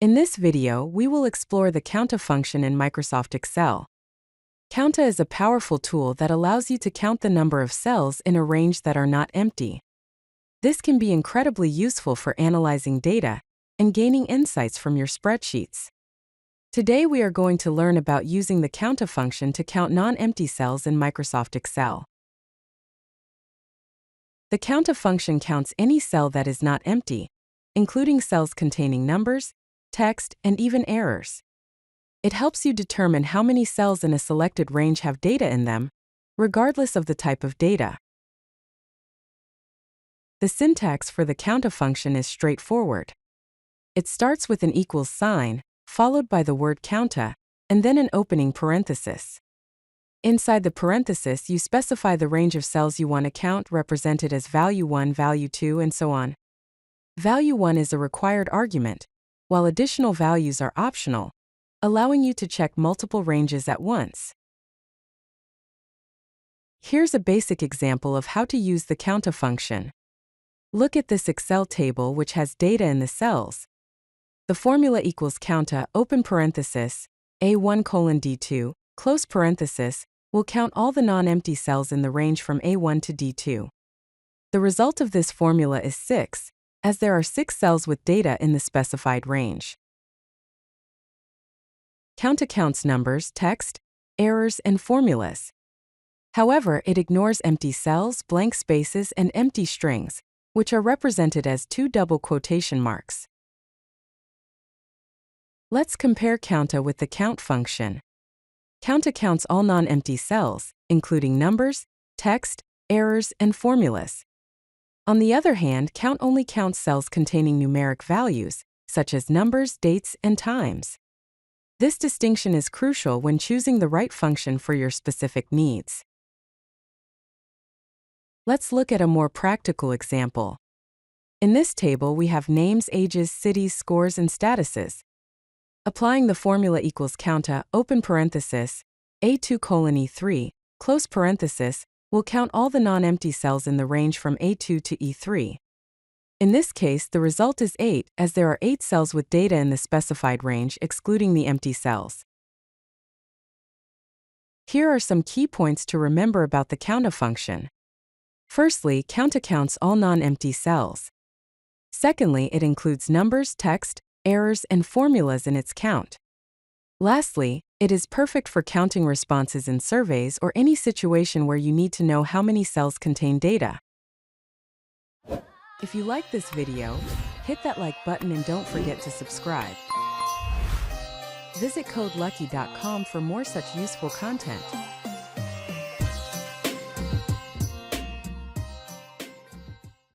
In this video, we will explore the COUNTA function in Microsoft Excel. COUNTA is a powerful tool that allows you to count the number of cells in a range that are not empty. This can be incredibly useful for analyzing data and gaining insights from your spreadsheets. Today we are going to learn about using the COUNTA function to count non-empty cells in Microsoft Excel. The COUNTA function counts any cell that is not empty, including cells containing numbers, text, and even errors. It helps you determine how many cells in a selected range have data in them, regardless of the type of data. The syntax for the COUNTA function is straightforward. It starts with an equals sign, followed by the word COUNTA, and then an opening parenthesis. Inside the parenthesis, you specify the range of cells you want to count, represented as value 1, value 2, and so on. Value 1 is a required argument, while additional values are optional, allowing you to check multiple ranges at once. Here's a basic example of how to use the COUNTA function. Look at this Excel table which has data in the cells. The formula equals COUNTA, open parenthesis, A1 colon D2, close parenthesis, will count all the non-empty cells in the range from A1 to D2. The result of this formula is 6, as there are 6 cells with data in the specified range. COUNTA counts numbers, text, errors, and formulas. However, it ignores empty cells, blank spaces, and empty strings, which are represented as 2 double quotation marks. Let's compare COUNTA with the COUNT function. COUNTA counts all non-empty cells, including numbers, text, errors, and formulas. On the other hand, COUNT only counts cells containing numeric values, such as numbers, dates, and times. This distinction is crucial when choosing the right function for your specific needs. Let's look at a more practical example. In this table, we have names, ages, cities, scores, and statuses. Applying the formula equals COUNTA, open parenthesis, A2 colon E3, close parenthesis, will count all the non-empty cells in the range from A2 to E3. In this case, the result is 8, as there are 8 cells with data in the specified range, excluding the empty cells. Here are some key points to remember about the COUNTA function. Firstly, COUNTA counts all non-empty cells. Secondly, it includes numbers, text, errors, and formulas in its count. Lastly, it is perfect for counting responses in surveys or any situation where you need to know how many cells contain data. If you like this video, hit that like button and don't forget to subscribe. Visit codelucky.com for more such useful content.